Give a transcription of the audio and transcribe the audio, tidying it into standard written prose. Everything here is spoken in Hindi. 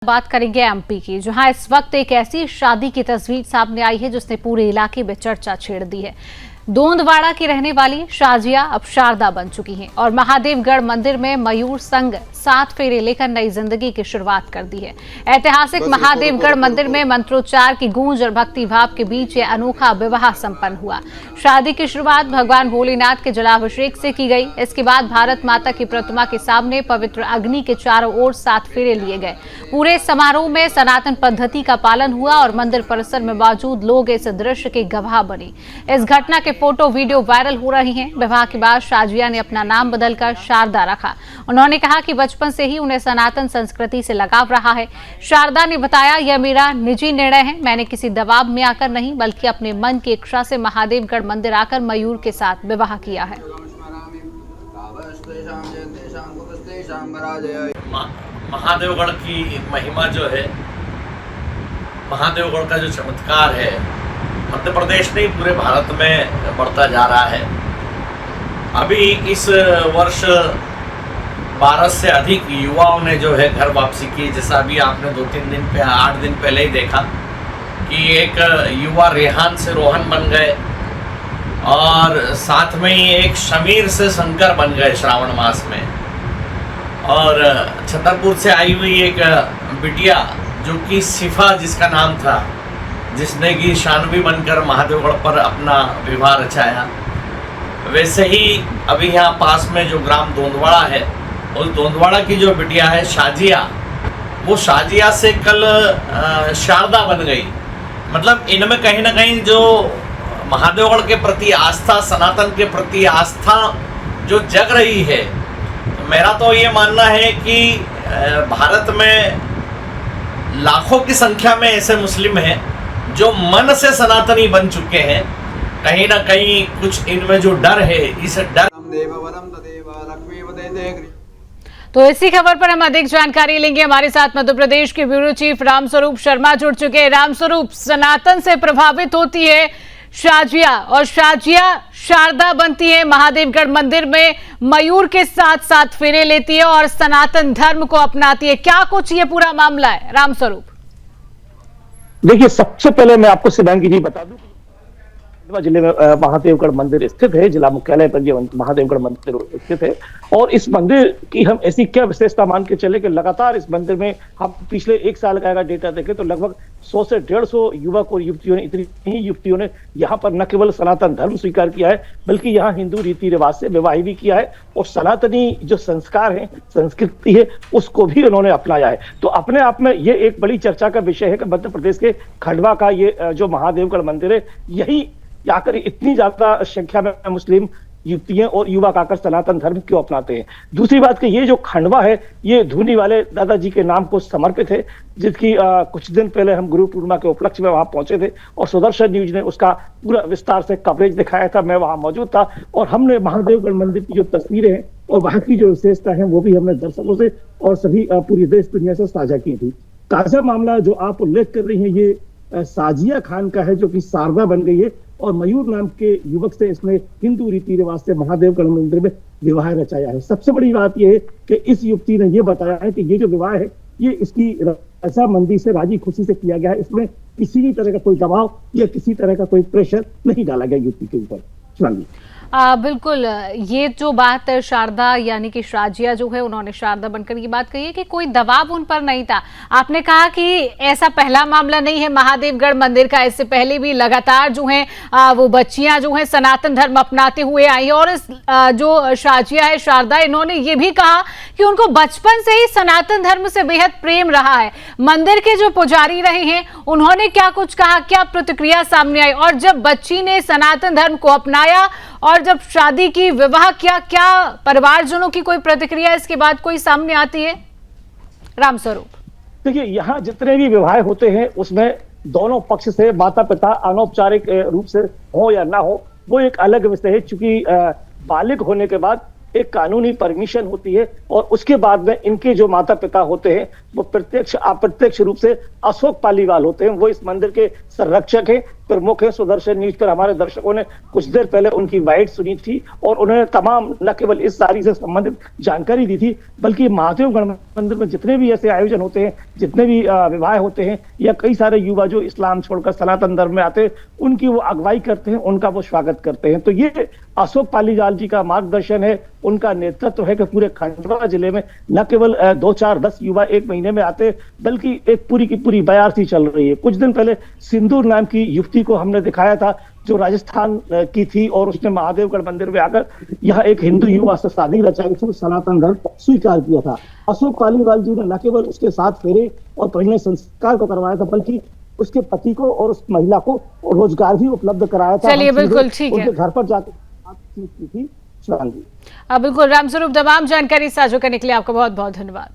बात करेंगे एमपी की, जहां इस वक्त एक ऐसी शादी की तस्वीर सामने आई है जिसने पूरे इलाके में चर्चा छेड़ दी है। दोंदवाड़ा की रहने वाली शाजिया अब शारदा बन चुकी हैं और महादेवगढ़ मंदिर में मयूर संग 7 फेरे लेकर नई जिंदगी की शुरुआत कर दी है। ऐतिहासिक महादेवगढ़ मंदिर में मंत्रोच्चार की गूंज और भक्ति भाव के बीच ये अनोखा विवाह संपन्न हुआ। शादी की शुरुआत भगवान भोलेनाथ के जलाभिषेक से की गई। इसके बाद भारत माता की प्रतिमा के सामने पवित्र अग्नि के चारों ओर 7 फेरे लिए गए। पूरे समारोह में सनातन पद्धति का पालन हुआ और मंदिर परिसर में मौजूद लोग इस दृश्य के गवाह बने। इस घटना के फोटो वीडियो वायरल हो रही हैं। विवाह के बाद शाजिया ने अपना नाम बदलकर शारदा रखा। उन्होंने कहा कि बचपन से ही उन्हें सनातन संस्कृति से लगाव रहा है। शारदा ने बताया, यह मेरा निजी निर्णय है। मैंने किसी दबाव में आकर नहीं, बल्कि अपने मन की इच्छा से महादेवगढ़ मंदिर आकर मयूर के साथ विवाह किया है। महादेवगढ़ की महिमा जो है, महादेवगढ़ का जो चमत्कार है, मध्य प्रदेश नहीं पूरे भारत में बढ़ता जा रहा है। अभी इस वर्ष 12 से अधिक युवाओं ने जो है घर वापसी की। जैसा अभी आपने 8 दिन पहले ही देखा कि एक युवा रेहान से रोहन बन गए और साथ में ही एक शमीर से शंकर बन गए श्रावण मास में। और छतरपुर से आई हुई एक बिटिया जो कि सिफा जिसका नाम था, जिसने कि शानवी बनकर महादेवगढ़ पर अपना विवाह रचाया। वैसे ही अभी यहाँ पास में जो ग्राम दोंदवाड़ा है, उस दोंदवाड़ा की जो बिटिया है शाजिया, वो शाजिया से कल शारदा बन गई। मतलब इनमें कहीं ना कहीं जो महादेवगढ़ के प्रति आस्था, सनातन के प्रति आस्था जो जग रही है, तो मेरा तो ये मानना है कि भारत में लाखों की संख्या में ऐसे मुस्लिम हैं जो मन से सनातनी बन चुके हैं। कहीं ना कहीं कुछ इनमें जो डर है, इस डर। तो इसी खबर पर हम अधिक जानकारी लेंगे। हमारे साथ मध्य प्रदेश के ब्यूरो चीफ रामस्वरूप शर्मा जुड़ चुके हैं। रामस्वरूप, सनातन से प्रभावित होती है शाजिया और शाजिया शारदा बनती है। महादेवगढ़ मंदिर में मयूर के साथ 7 फेरे लेती है और सनातन धर्म को अपनाती है। क्या कुछ ये पूरा मामला है रामस्वरूप? देखिए, सबसे पहले मैं आपको शिवांगी जी बता दूं, जिले में महादेवगढ़ मंदिर स्थित है। जिला मुख्यालय पर ये महादेवगढ़ मंदिर स्थित है और इस मंदिर की हम ऐसी क्या विशेषता मान के चले कि लगातार इस मंदिर में हम पिछले 1 साल का अगर डेटा देखें तो लगभग 100 से 150 युवक और युवतियों ने, इतनी ही युवतियों ने यहाँ पर न केवल सनातन धर्म स्वीकार किया है, बल्कि यहाँ हिंदू रीति रिवाज से विवाह भी किया है और सनातनी जो संस्कार है, संस्कृति है, उसको भी उन्होंने अपनाया है। तो अपने आप में ये एक बड़ी चर्चा का विषय है कि मध्य प्रदेश के खंडवा का ये जो महादेवगढ़ मंदिर है, यही आकर इतनी ज्यादा संख्या में मुस्लिम युवतियां और युवक आकर सनातन धर्म क्यों अपनाते हैं। दूसरी बात कि ये जो खंडवा है, ये धूनी वाले दादाजी के नाम को समर्पित है, जिसकी कुछ दिन पहले हम गुरु पूर्णिमा के उपलक्ष्य में वहां पहुंचे थे और सुदर्शन न्यूज ने उसका पूरा विस्तार से कवरेज दिखाया था। मैं वहां मौजूद था और हमने महादेवगढ़ मंदिर की जो तस्वीरें हैं और वहां की जो विशेषता है, वो भी हमने दर्शकों से और सभी पूरी देश दुनिया से साझा की थी। ताजा मामला जो आप उल्लेख कर रही है, ये साजिया खान का है, जो कि शारदा बन गई है और मयूर नाम के युवक से इसने हिंदू रीति रिवाज से महादेवगढ़ मंदिर में विवाह रचाया है। सबसे बड़ी बात यह है कि इस युवती ने यह बताया है कि ये जो विवाह है, ये इसकी रजामंदी से, राजी खुशी से किया गया है। इसमें किसी भी तरह का कोई दबाव या किसी तरह का कोई प्रेशर नहीं डाला गया युवती के ऊपर। बिल्कुल, ये जो बात शारदा यानी कि शाजिया जो है, उन्होंने शारदा बनकर ये बात कही है कि कोई दबाव उन पर नहीं था। आपने कहा कि ऐसा पहला मामला नहीं है महादेवगढ़ मंदिर का, इससे पहले भी लगातार जो है वो बच्चियां जो है सनातन धर्म अपनाते हुए आई और इस जो शाजिया है, शारदा, इन्होंने ये भी कहा कि उनको बचपन से ही सनातन धर्म से बेहद प्रेम रहा है। मंदिर के जो पुजारी रहे हैं, उन्होंने क्या कुछ कहा, क्या प्रतिक्रिया सामने आई? और जब बच्ची ने सनातन धर्म को अपनाया और जब शादी की, विवाह किया, क्या परिवारजनों की कोई प्रतिक्रिया इसके बाद कोई सामने आती है रामस्वरूप? देखिए, यहाँ जितने भी विवाह होते हैं उसमें दोनों पक्ष से माता पिता अनौपचारिक रूप से हो या ना हो, वो एक अलग विषय है। चूंकि बालिग होने के बाद एक कानूनी परमिशन होती है और उसके बाद में इनके जो माता पिता होते हैं वो प्रत्यक्ष अप्रत्यक्ष रूप से अशोक पालीवाल होते हैं। वो इस मंदिर के संरक्षक हैं प्रमुख है सुदर्शन न्यूज पर हमारे दर्शकों ने कुछ देर पहले उनकी वाइट सुनी थी और उन्हें तमाम न केवल इस सारी से संबंधित जानकारी दी थी, बल्कि महादेवगढ़ मंदिर में जितने भी ऐसे आयोजन होते हैं, जितने भी विवाह होते हैं, या कई सारे युवा जो इस्लाम छोड़कर सनातन धर्म में आते हैं, उनकी वो अगुवाई करते हैं, उनका वो स्वागत करते हैं। तो ये अशोक पालीवाल जी का मार्गदर्शन है, उनका नेतृत्व है कि पूरे खंडवा जिले में न केवल 2-4-10 युवा एक महीने में आते, बल्कि एक पूरी की पूरी बयारती चल रही है। कुछ दिन पहले सिंदूर नाम की युवती को हमने दिखाया था, जो राजस्थान की थी और उसने महादेवगढ़ मंदिर में आकर यहाँ एक हिंदू युवा से शादी रचाई थी, सनातन धर्म स्वीकार किया था। अशोक पालीवाल जी ने न केवल उसके साथ फेरे और परिणय संस्कार को करवाया था, बल्कि उसके पति को और उस महिला को रोजगार भी उपलब्ध कराया था। चलिए, बिल्कुल ठीक है। उनके घर पर जाकर बातचीत की थी। बिल्कुल रामस्वरूप, तमाम जानकारी साझा करने के लिए आपका बहुत बहुत धन्यवाद।